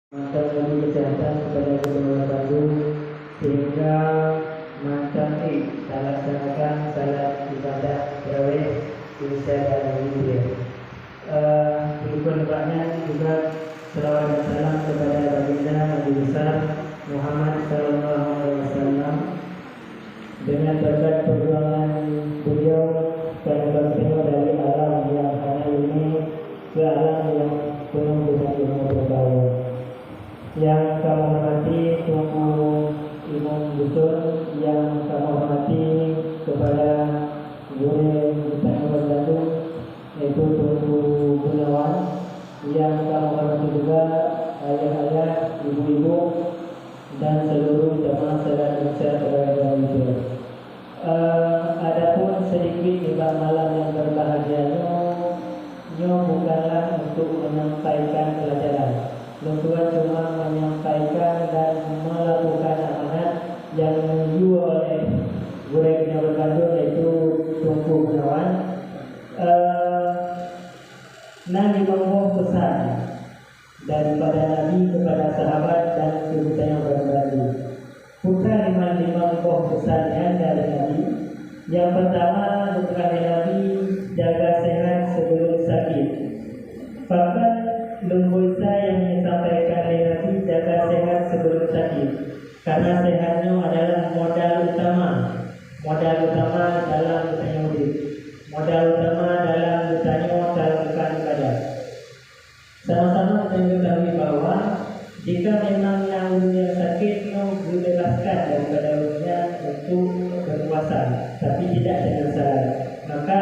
memberi kesehatan kepada kedua Bandung sehingga mencapai laksanakan salat ibadah tarawih Isya dan Witir. Berikutnya juga selawat dan salam kepada baginda Nabi besar Muhammad Sallallahu Alaihi Wasallam dengan berkat perjuangan beliau dan bertemu dari alam yang hanya ini ke alam yang penuh dengan ilmu berbau. Yang kami hormati Tuanku Imam Besar, yang kami hormati kepada Guru Besar Bandung yaitu Tuanku Gunawan, yang kami hormati juga ayah-ayah, ibu-ibu dan seluruh jemaah salat Isya pada itu. Adapun sedikit ibadah malam yang berbahagianya bukanlah untuk menyampaikan pelajaran. Tuan cuma menyampaikan dan melakukan amanat yang diuji oleh Guru Besar Bandung yaitu Tuanku Gunawan. Nabi membawa pesan daripada Nabi kepada sahabat dan keluarga yang berbagi. Putra lima membawa pesannya dari Nabi. Yang pertama dari Nabi, jaga sehat sebelum sakit. Fakat lembusa yang disampaikan oleh Nabi, jaga sehat sebelum sakit, karena sehatnya adalah modal utama dalam bertanya hidup, modal utama dalam bertanya dalam ibadah. Sama-sama kita ketahui bahwa jika memang yang dunia sakit dibebaskan daripada dunia untuk berpuasa, tapi tidak dengan syarat, maka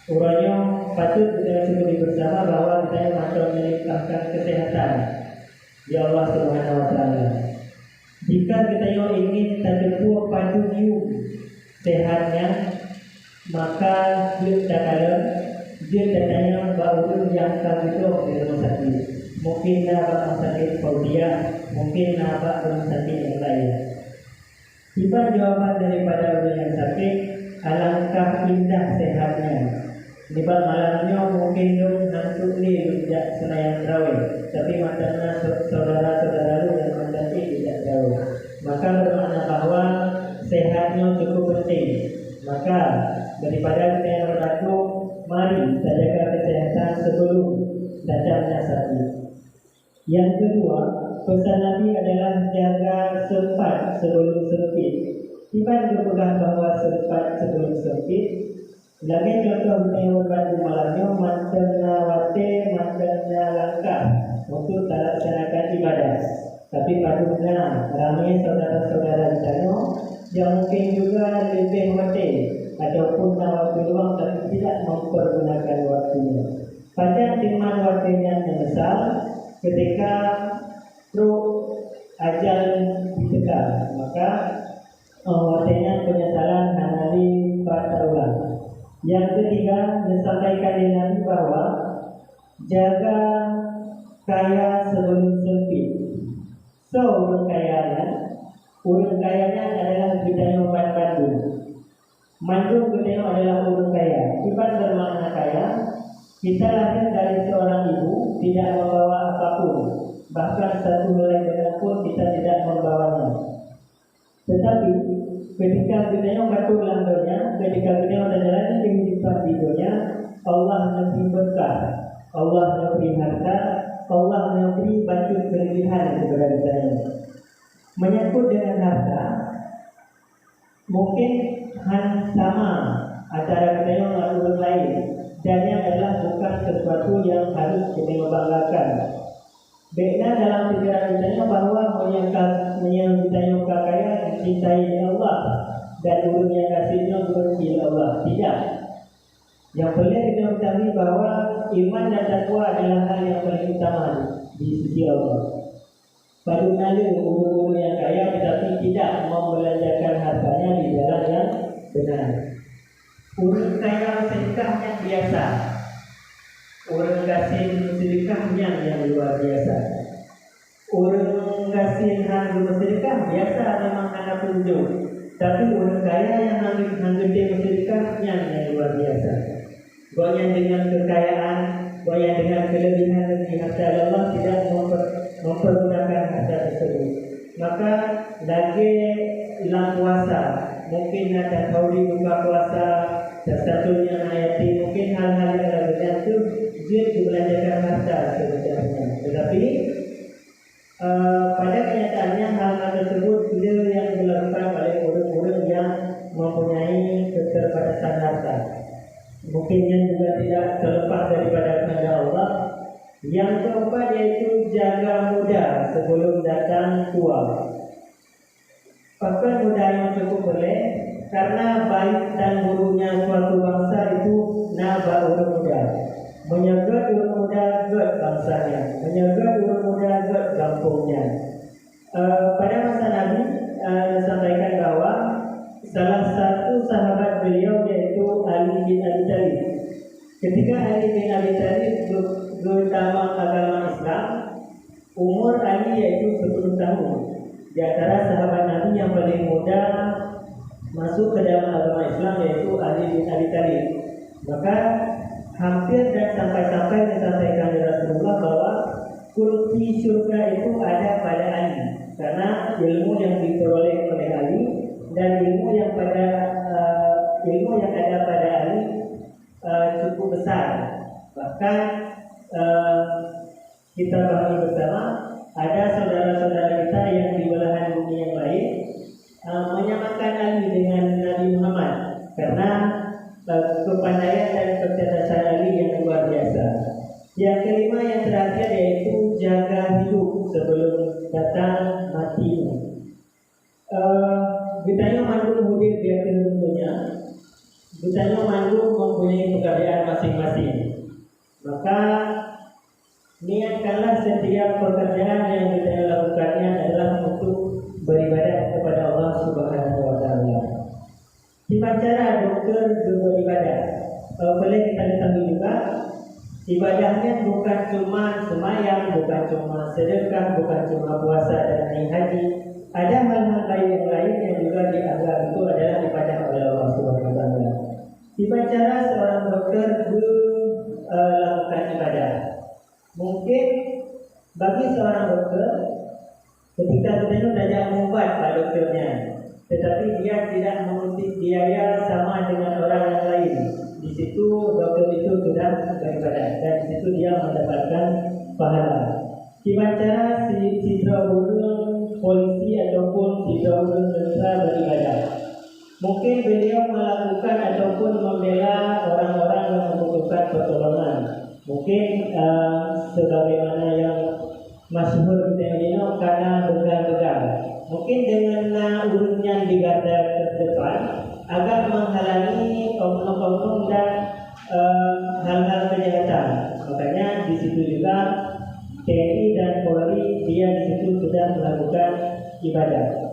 uranya patut kita syukuri bersama bahwa kita masih melimpahkan kesehatan di Allah Subhanahu Wa Taala. Jika kita ingin terjemput padu sehatnya, maka dia datanya baru yang terjemput di rumah sakit. Mungkin rumah sakit Paudia, mungkin rumah sakit yang lain. Tiba jawaban daripada orang yang sakit, alangkah indah sehatnya. Di malamnya mungkin nanti tidak senayan terawih, tapi matanya saudara-saudara lu yang nanti tidak tahu. Maka bermakna bahwa sehatnya cukup penting. Maka daripada kita yang berlaku, mari kita jaga kesehatan sebelum datangnya sakit. Yang kedua, pesan Nabi adalah jaga sempat sebelum sempit. Tiba berpegang bahwa sempat sebelum sempit. Lagi contoh yang berkandung malamnya mantena langkah untuk melaksanakan ibadah. Tapi patutnya ramai saudara-saudara di sana yang mungkin juga lebih mati ataupun waktu luang tapi tidak mempergunakan waktunya. Pada timan waktunya menyesal ketika ajal ditekan, maka waktunya penyesalan hari berulang. Yang ketiga, disampaikan di Nabi bahwa jaga kaya sebelum sempit. Orang kayanya adalah kita yang Bandung. Bandung kita adalah orang kaya. Sifat bermakna kaya. Kita lahir dari seorang ibu tidak membawa apapun, bahkan satu helai benang pun kita tidak membawanya. Tetapi ketika kita berlaku langgarnya, ketika kita menjalani kehidupan hidupnya, Allah memberi berkah, Allah memberi harta, Allah memberi bantu kelebihan kepada kita. Menyangkut dengan harta, mungkin sama antara kita yang orang lain, dan yang adalah bukan sesuatu yang harus kita banggakan. Beda dalam pikiran kita bahwa menyangkut kekayaan dicintai Allah dan orang yang kasihnya berkati Allah. Tidak. Yang perlu kita ketahui bahwa iman dan takwa adalah hal yang paling utama di sisi Allah. Pada orang yang kaya tetapi tidak membelanjakan hartanya di jalan yang benar. Orang kaya sedekahnya biasa. Orang kasih sedekahnya yang luar biasa. Orang kasih sedekah biasa memang ada kunjung. Tapi orang kaya yang ambil sedekahnya yang luar biasa. Goyang dengan kekayaan, goyang dengan kelebihan harta Allah tidak mempergunakan harta tersebut. Maka lagi ilang puasa, mungkin ada kauli buka puasa, satu-satunya ayati, mungkin hal-hal yang lainnya itu dia dibelanjakan harta sebenarnya. Tetapi pada kenyataannya hal-hal tersebut dia yang dilakukan oleh orang-orang yang mempunyai keterbatasan harta. Mungkin yang juga tidak terlepas daripada kehendak Allah. Yang keempat yaitu jaga muda sebelum datang tua. Pakai muda yang cukup boleh, karena baik dan buruknya suatu bangsa itu naba orang muda. Menjaga orang muda buat bangsanya, menjaga orang muda buat kampungnya. Pada masa Nabi disampaikan bahwa salah satu sahabat beliau yaitu Ali bin Abi Thalib. Ketika Ali bin Abi Thalib beragama agama Islam, umur Ali yaitu 10 tahun. Di antara sahabat Nabi yang paling muda masuk ke dalam agama Islam yaitu Ali bin Abi Thalib. Maka hampir dan sampai-sampai disampaikan oleh Rasulullah bahwa kunci surga itu ada pada Ali, karena ilmu yang diperoleh oleh Ali dan ilmu yang ada pada Ali cukup besar. Bahkan kita pahami bersama, ada saudara-saudara kita yang di belahan bumi yang lain menyamakan Ali dengan Nabi Muhammad karena kepandaian dan kecerdasan Ali yang luar biasa. Yang kelima yang terakhir yaitu jaga hidup sebelum datang matimu. Ditanya mandu mudir dia tentunya, ditanya mandu mempunyai pekerjaan masing-masing. Maka niatkanlah setiap pekerjaan yang kita lakukannya adalah untuk beribadah kepada Allah Subhanahu wa taala. Lima cara dokter beribadah. Boleh kita ketahui juga, ibadahnya bukan cuma semayang, bukan cuma sedekah, bukan cuma puasa dan haji. Ada hal-hal lain yang juga dianggap itu adalah ibadah oleh Allah Subhanahu wa taala. Lima cara seorang dokter melakukan ibadah. Mungkin bagi seorang dokter, ketika kita tidak membuat Pak dokternya, tetapi dia tidak mengutip biaya sama dengan orang yang lain. Di situ dokter itu sudah beribadah dan di situ dia mendapatkan pahala. Gimana cara si Draulun polisi ataupun si Draulun tentara beribadah? Mungkin beliau melakukan ataupun membela orang-orang yang membutuhkan pertolongan. Mungkin sebagaimana yang masyhur kita ini karena begal-begal. Mungkin dengan urutnya di garda terdepan agak menghalangi oknum-oknum dan hal-hal kejahatan. Makanya di situ juga TNI dan Polri dia di situ sudah melakukan ibadah.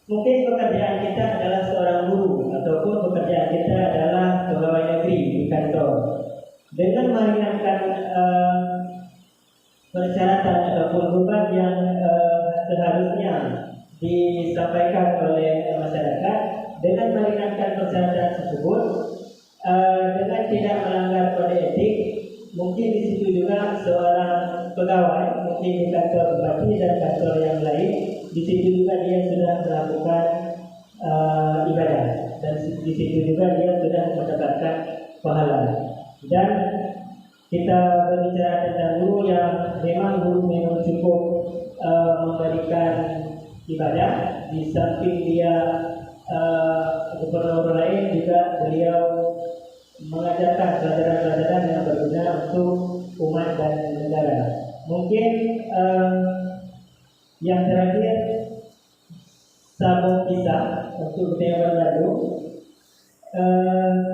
Mungkin pekerjaan kita adalah seorang guru ataupun pekerjaan kita adalah pegawai negeri di kantor. Dengan meringankan persyaratan ataupun beban yang seharusnya disampaikan oleh masyarakat, dengan meringankan persyaratan tersebut, dengan tidak melanggar kode etik, mungkin di situ juga seorang pegawai, mungkin di kantor bupati dan kantor yang lain, di situ juga dia sudah melakukan ibadah dan di situ juga dia sudah mendapatkan pahala. Dan kita berbicara tentang guru yang memang cukup memberikan ibadah. Di samping dia gubernur lain juga beliau mengajarkan pelajaran-pelajaran yang berguna untuk umat dan negara. Mungkin yang terakhir sambung kisah untuk tema lalu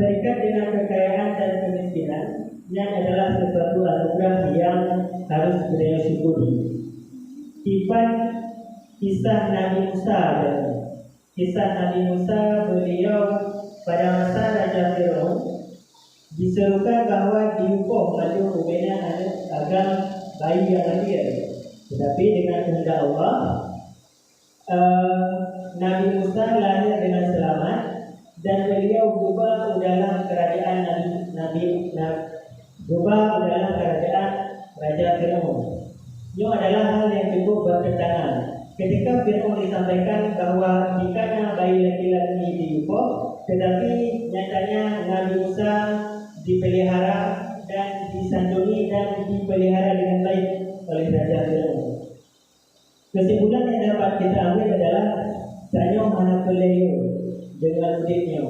terikat dengan kekayaan dan kemiskinan yang adalah sesuatu anugerah yang harus beliau syukuri. Kisah Nabi Musa dan kisah Nabi Musa, beliau pada masa Raja Firaun diserukan bahwa dihukum maju rupanya agar bayi yang lahir. Tetapi dengan kehendak Allah, Nabi Musa lahir dengan selamat dan beliau berubah dalam kerajaan berubah dalam kerajaan Raja Firaun. adalah hal yang cukup bertentangan. Ketika Fir'aun disampaikan bahwa jika bayi laki-laki diupah, tetapi nyatanya Nabi Musa dipelihara dan disantuni dan dipelihara dengan baik oleh Raja Fir'aun. Kesimpulan yang dapat kita ambil adalah Sanyo Maha Peleo dengan muridnya,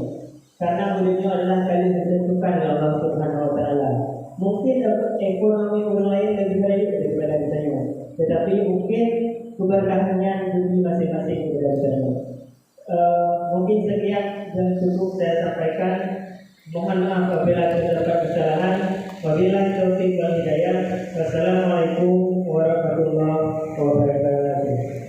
karena muridnya adalah kali ditentukan oleh Allah Subhanahu Wa Taala. Mungkin ekonomi orang lain lebih baik daripada Sanyo, tetapi mungkin keberkahannya di masing-masing daripada Sanyo. Mungkin sekian dan cukup saya sampaikan. Mohon maaf apabila terdapat kesalahan. Wabillahi taufiq wal hidayah. Wassalamualaikum warahmatullahi wabarakatuh.